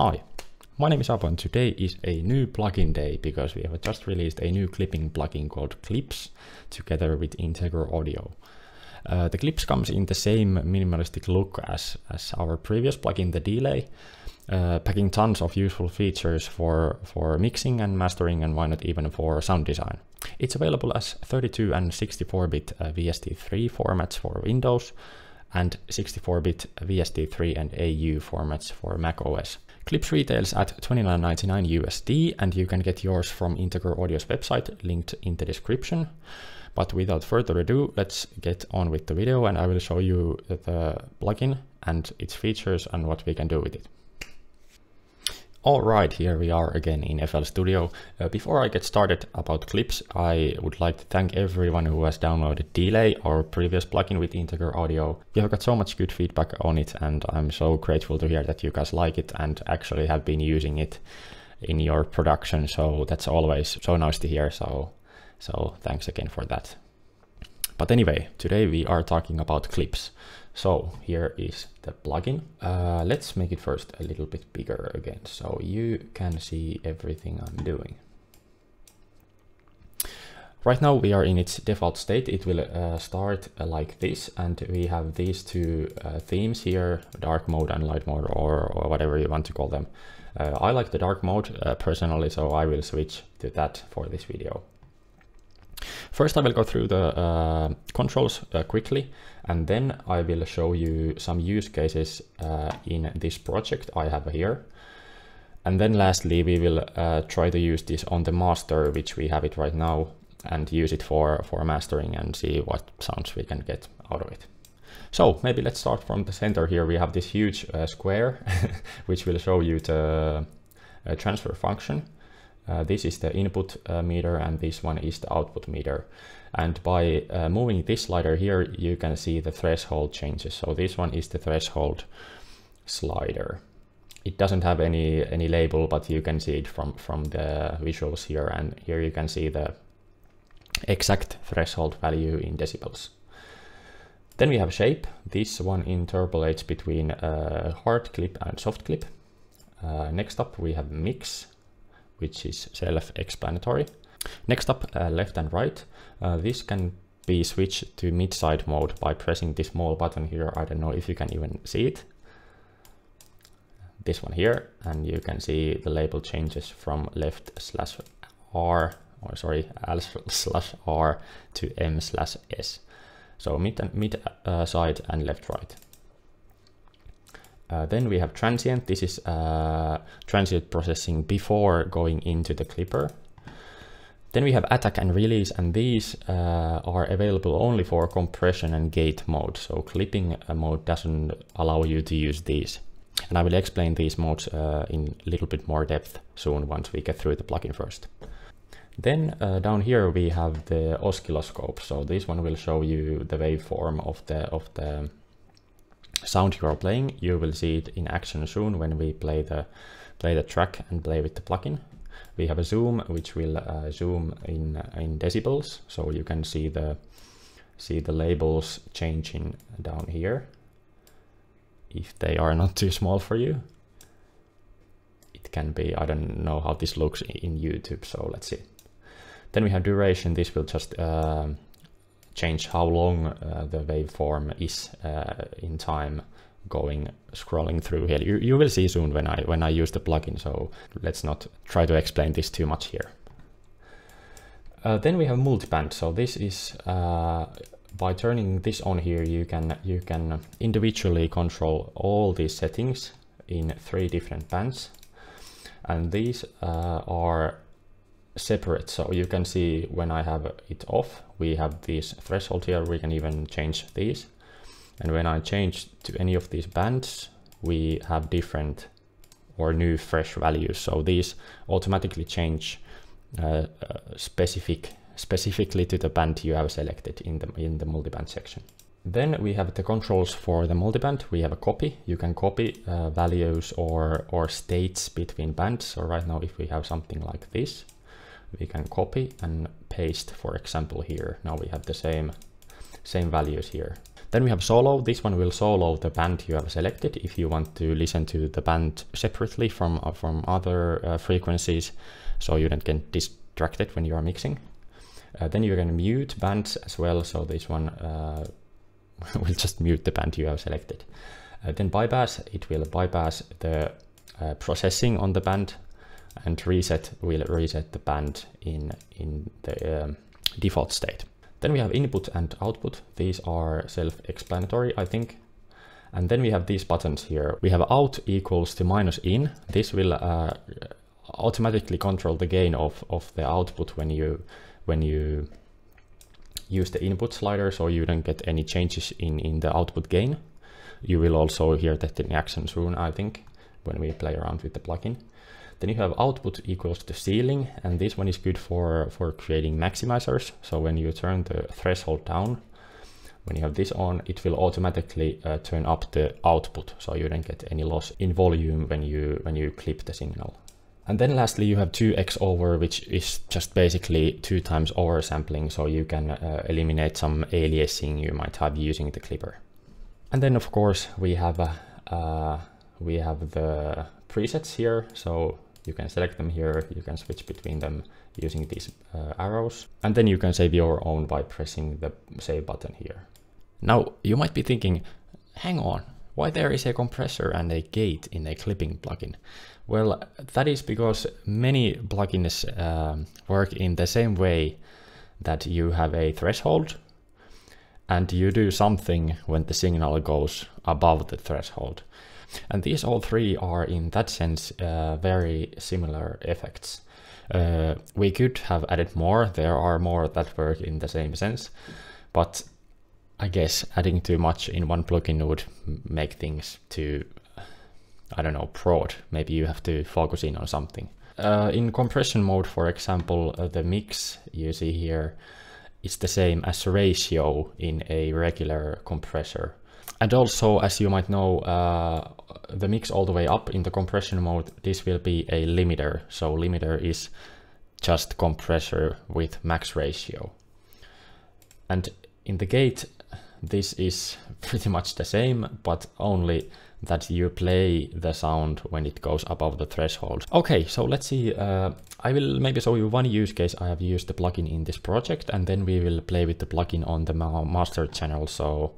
Hi, my name is Apo and today is a new plugin day because we have just released a new clipping plugin called Clips together with Integraudio. The Clips comes in the same minimalistic look as our previous plugin, the Deelay, packing tons of useful features for mixing and mastering and why not even for sound design. It's available as 32 and 64-bit VST3 formats for Windows and 64-bit VST3 and AU formats for Mac OS. Clips retails at $29.99 USD and you can get yours from Integraudio's website, linked in the description. But without further ado, let's get on with the video and I will show you the plugin and its features and what we can do with it. Alright, here we are again in FL Studio. Before I get started about Clips, I would like to thank everyone who has downloaded Deelay, our previous plugin with Integraudio. We have got so much good feedback on it and I'm so grateful to hear that you guys like it and actually have been using it in your production, so that's always so nice to hear, so thanks again for that. But anyway, today we are talking about Clips. So here is the plugin. Let's make it first a little bit bigger again, so you can see everything I'm doing. Right now we are in its default state. It will start like this, and we have these two themes here, dark mode and light mode, or whatever you want to call them. I like the dark mode personally, so I will switch to that for this video. First I will go through the controls quickly, and then I will show you some use cases in this project I have here. And then lastly we will try to use this on the master, which we have it right now, and use it for mastering and see what sounds we can get out of it. So maybe let's start from the center here. We have this huge square which will show you the transfer function. This is the input meter and this one is the output meter. And by moving this slider here, you can see the threshold changes. So this one is the threshold slider. It doesn't have any label, but you can see it from the visuals here. And here you can see the exact threshold value in decibels. Then we have shape. This one interpolates between hard clip and soft clip. Next up we have mix, which is self-explanatory. Next up, left and right. This can be switched to mid-side mode by pressing this small button here. I don't know if you can even see it. This one here, and you can see the label changes from left/R, or sorry, L/R to M/S. So mid side and left right. Then we have transient. This is transient processing before going into the clipper. Then we have attack and release, and these are available only for compression and gate mode. So clipping mode doesn't allow you to use these. And I will explain these modes in a little bit more depth soon once we get through the plugin first. Then down here we have the oscilloscope. So this one will show you the waveform of the sound you are playing. You will see it in action soon when we play the track and play with the plugin. We have a zoom, which will zoom in decibels, so you can see the labels changing down here if they are not too small for you. It can be, I don't know how this looks in YouTube, so let's see. Then we have duration. This will just change how long the waveform is in time scrolling through here. You will see soon when I use the plugin, so let's not try to explain this too much here. Then we have multiband. So this is by turning this on here, you can individually control all these settings in 3 different bands, and these are separate. So you can see when I have it off, we have these thresholds here. We can even change these. And when I change to any of these bands, we have different or new fresh values. So these automatically change specifically to the band you have selected in the multiband section. Then we have the controls for the multiband. We have a copy. You can copy values or states between bands. So right now, if we have something like this, we can copy and paste, for example, here. Now we have the same values here. Then we have solo. This one will solo the band you have selected if you want to listen to the band separately from other frequencies, so you don't get distracted when you are mixing. Then you can mute bands as well, so this one will just mute the band you have selected. Then bypass, it will bypass the processing on the band, and reset will reset the band in the default state. Then we have input and output. These are self-explanatory, I think. And then we have these buttons here. We have out equals to minus in. This will automatically control the gain of the output when you use the input slider, so you don't get any changes in the output gain. You will also hear that in action soon, I think, when we play around with the plugin. Then you have output equals to ceiling, and this one is good for creating maximizers. So when you turn the threshold down, when you have this on, it will automatically turn up the output, so you don't get any loss in volume when you clip the signal. And then lastly, you have 2x over, which is just basically 2 times oversampling, so you can eliminate some aliasing you might have using the clipper. And then of course we have the presets here, so you can select them here, you can switch between them using these arrows, and then you can save your own by pressing the save button here. Now you might be thinking, hang on, why there is a compressor and a gate in a clipping plugin? Well, that is because many plugins work in the same way, that you have a threshold and you do something when the signal goes above the threshold. And these all three are in that sense very similar effects. We could have added more, there are more that work in the same sense, but I guess adding too much in one plugin would make things too, I don't know, broad. Maybe you have to focus in on something. In compression mode, for example, the mix you see here is the same as ratio in a regular compressor. And also, as you might know, the mix all the way up in the compression mode, this will be a limiter. So limiter is just compressor with max ratio. And in the gate, this is pretty much the same, but only that you play the sound when it goes above the threshold. Okay, so let's see. I will maybe show you one use case I have used the plugin in this project, and then we will play with the plugin on the master channel. So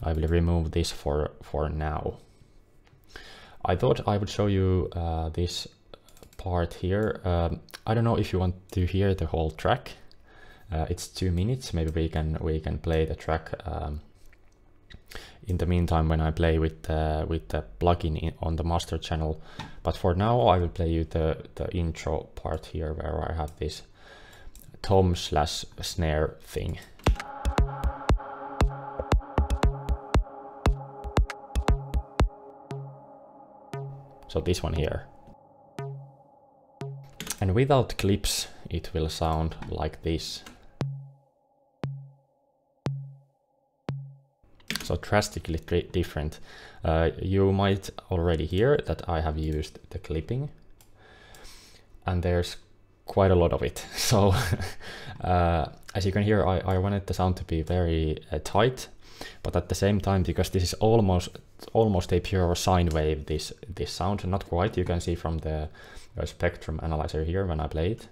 I will remove this for now. I thought I would show you this part here. I don't know if you want to hear the whole track. It's 2 minutes. Maybe we can play the track in the meantime when I play with the plugin on the master channel. But for now, I will play you the intro part here, where I have this tom/snare thing. So this one here. And without clips, it will sound like this. So drastically different. You might already hear that I have used the clipping, and there's quite a lot of it. So as you can hear, I wanted the sound to be very tight, but at the same time, because this is almost a pure sine wave, this sound, not quite, you can see from the spectrum analyzer here when I play it.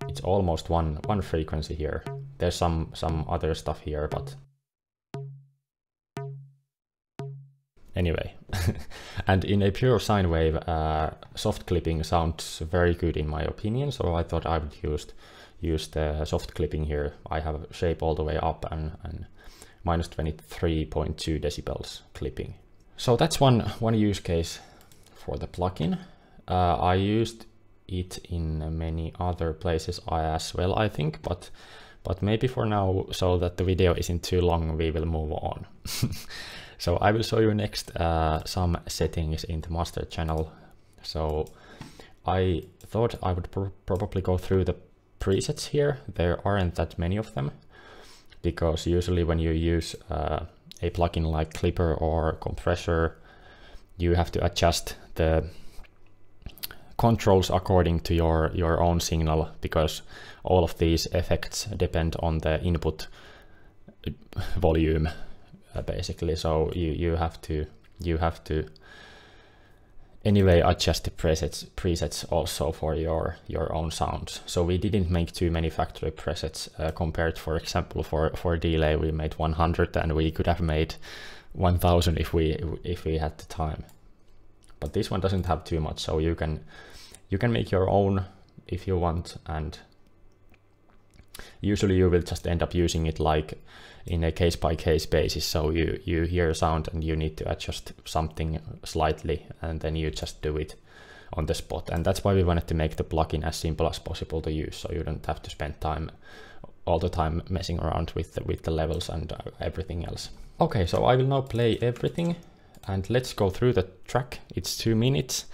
It's almost one frequency here. There's some other stuff here, but anyway. And in a pure sine wave, soft clipping sounds very good in my opinion, so I thought I would use the soft clipping here. I have shape all the way up and minus 23.2 decibels clipping. So that's one use case for the plugin. I used it in many other places as well, I think, but maybe for now, so that the video isn't too long, we will move on. So I will show you next some settings in the master channel. So I thought I would probably go through the presets here. There aren't that many of them, because usually when you use a plugin like Clipper or Compressor, you have to adjust the controls according to your own signal, because all of these effects depend on the input volume basically. So you have to anyway adjust the presets also for your own sounds. So we didn't make too many factory presets compared, for example, for Deelay we made 100, and we could have made 1000 if we had the time. But this one doesn't have too much, so you can make your own if you want, and usually you will just end up using it like in a case-by-case basis. So you hear a sound and you need to adjust something slightly, and then you just do it on the spot. And that's why we wanted to make the plugin as simple as possible to use, so you don't have to spend all the time messing around with the levels and everything else. Okay, so I will now play everything, and let's go through the track. It's 2 minutes.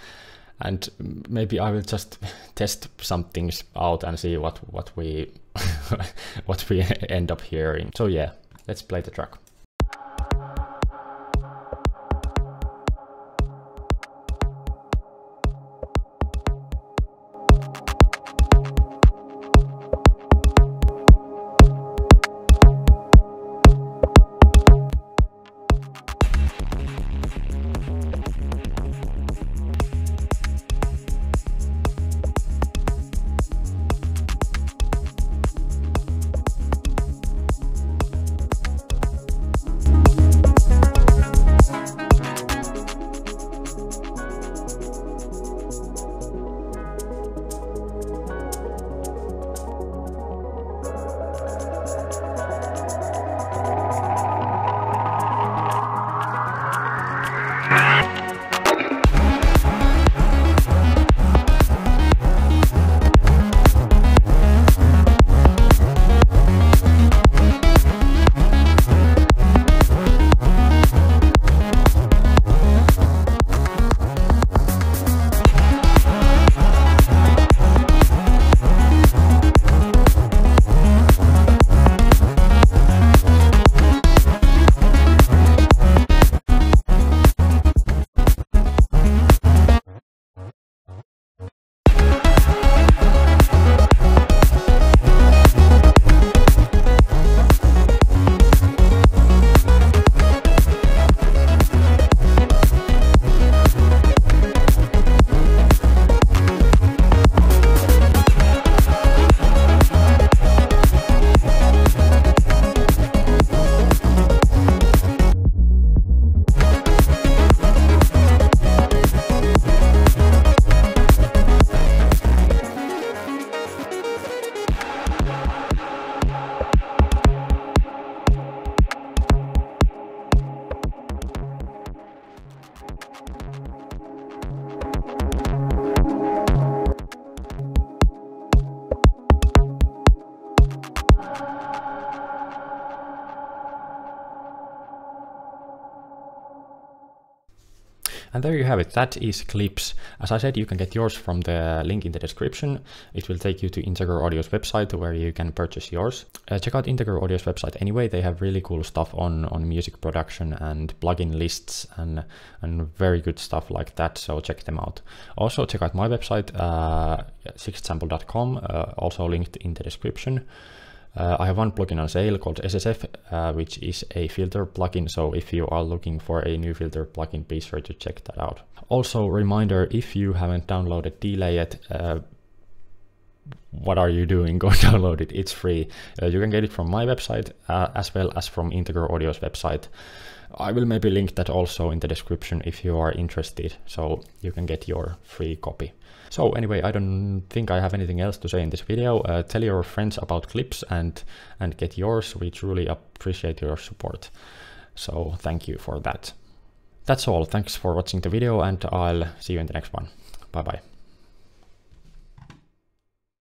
And maybe I will just test some things out and see what we what we end up hearing. So yeah, let's play the track. And there you have it. That is Clips. As I said, you can get yours from the link in the description. It will take you to Integraudio's website where you can purchase yours. Check out Integraudio's website anyway. They have really cool stuff on music production and plugin lists and very good stuff like that. So check them out. Also check out my website, sixthsample.com, also linked in the description. I have one plugin on sale called SSF, which is a filter plugin. So if you are looking for a new filter plugin, be sure to check that out. Also, reminder, if you haven't downloaded Deelay yet, what are you doing? Go download it. It's free. You can get it from my website as well as from Integraudio's website. I will maybe link that also in the description if you are interested, so you can get your free copy. So anyway, I don't think I have anything else to say in this video. Tell your friends about Clips and get yours. We truly appreciate your support. So thank you for that. That's all. Thanks for watching the video, and I'll see you in the next one. Bye bye.